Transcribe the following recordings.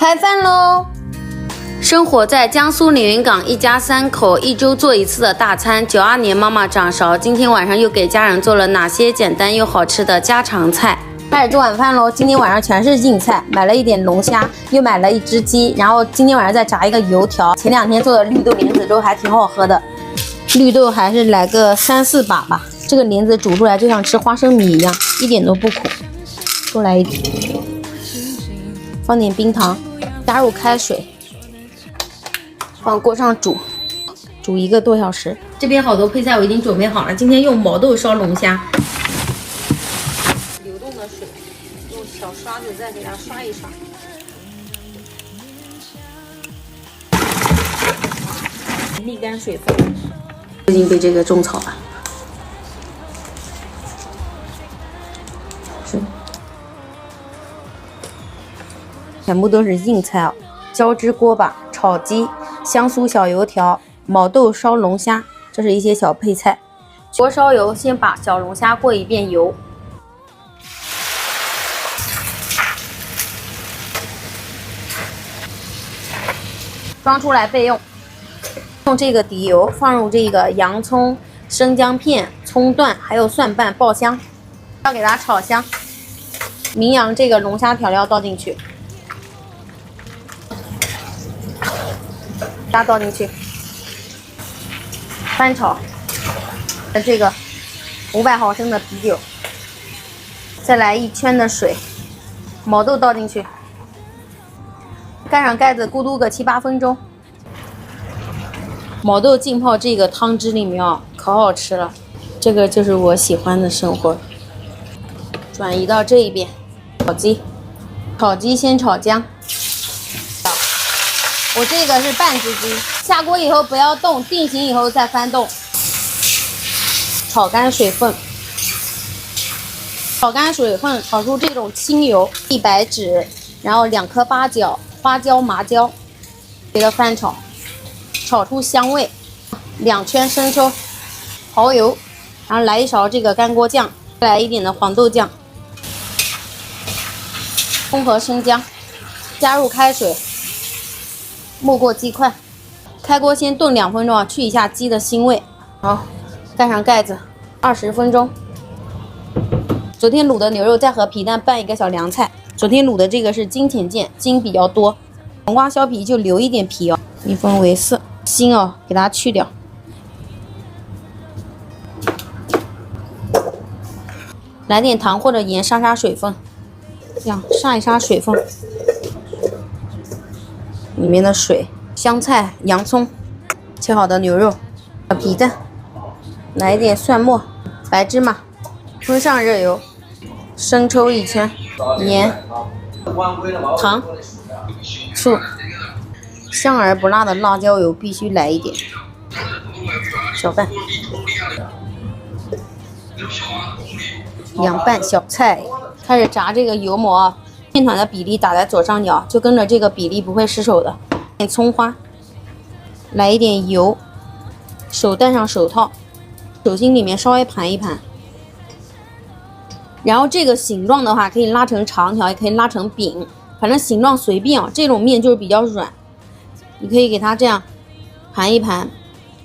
开饭喽！生活在江苏连云港，一家三口1周做一次的大餐。92年妈妈掌勺，今天晚上又给家人做了哪些简单又好吃的家常菜？开始做晚饭喽！今天晚上全是硬菜，买了一点龙虾，又买了一只鸡，然后今天晚上再炸一个油条。前2天做的绿豆莲子粥还挺好喝的，绿豆还是来个3、4把吧。这个莲子煮出来就像吃花生米一样，一点都不苦。多来一点，放点冰糖，加入开水，放锅上煮1个多小时。这边好多配菜我已经准备好了，今天用毛豆烧龙虾。流动的水，用小刷子再给它刷一刷。沥干水分，已经被这个种草了。全部都是硬菜啊！椒汁锅巴、炒鸡、香酥小油条、毛豆烧龙虾，这是一些小配菜。锅烧油，先把小龙虾过一遍油，装出来备用。用这个底油放入这个洋葱、生姜片、葱段，还有蒜瓣爆香，要给它炒香。名扬这个龙虾调料倒进去。虾倒进去，翻炒。这个500毫升的啤酒，再来1圈的水，毛豆倒进去，盖上盖子，咕嘟个7、8分钟。毛豆浸泡这个汤汁里面啊，可好吃了。这个就是我喜欢的生活。转移到这一边，炒鸡，炒鸡先炒姜。我这个是半只鸡，下锅以后不要动，定型以后再翻动。炒干水分，炒干水分，炒出这种清油，一白芷，然后2颗八角、花椒、麻椒，给它翻炒，炒出香味。2圈生抽、蚝油，然后来一勺这个干锅酱，再来一点的黄豆酱，葱和生姜，加入开水。没过鸡块，开锅先炖2分钟啊，去一下鸡的腥味。好，盖上盖子，20分钟。昨天卤的牛肉再和皮蛋拌一个小凉菜。昨天卤的这个是金钱腱，筋比较多，黄瓜削皮就留一点皮哦。1分为4，心哦给它去掉。来点糖或者盐杀杀水分，这样杀一杀水分。里面的水、香菜、洋葱，切好的牛肉、皮蛋，来一点蒜末、白芝麻，喷上热油，生抽1圈，盐、糖、醋，香而不辣的辣椒油必须来一点，小拌，凉拌小菜，开始炸这个油馍啊。面团的比例打在左上角，就跟着这个比例不会失手的。点葱花，来一点油，手戴上手套，手心里面稍微盘一盘。然后这个形状的话，可以拉成长条，也可以拉成饼，反正形状随便啊。这种面就是比较软，你可以给它这样盘一盘，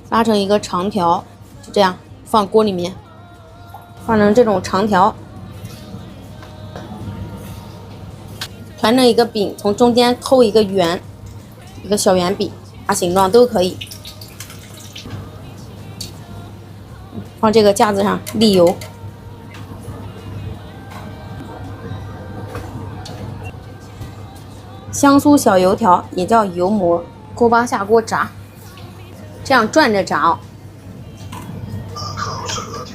拉成一个长条，就这样放锅里面，放成这种长条。团成一个饼，从中间抠一个圆，一个小圆饼，啥形状都可以。放这个架子上沥油，香酥小油条也叫油馍，锅巴下锅炸，这样转着炸哦。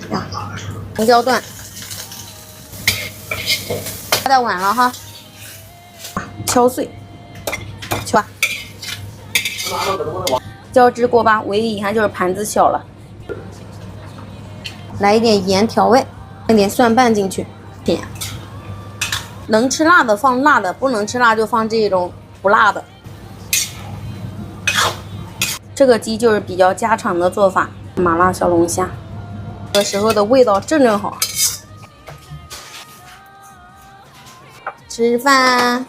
这样，红椒段，加在碗了哈。敲碎，去吧。椒汁锅巴唯一遗憾就是盘子小了。来一点盐调味，放点蒜瓣进去，点。能吃辣的放辣的，不能吃辣就放这种不辣的。这个鸡就是比较家常的做法，麻辣小龙虾，这时候的味道正正好。吃饭。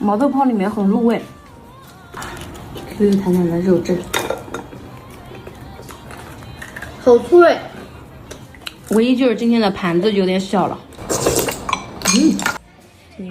毛豆泡里面很入味，Q Q 弹弹的肉质，好脆。唯一就是今天的盘子有点小了。今天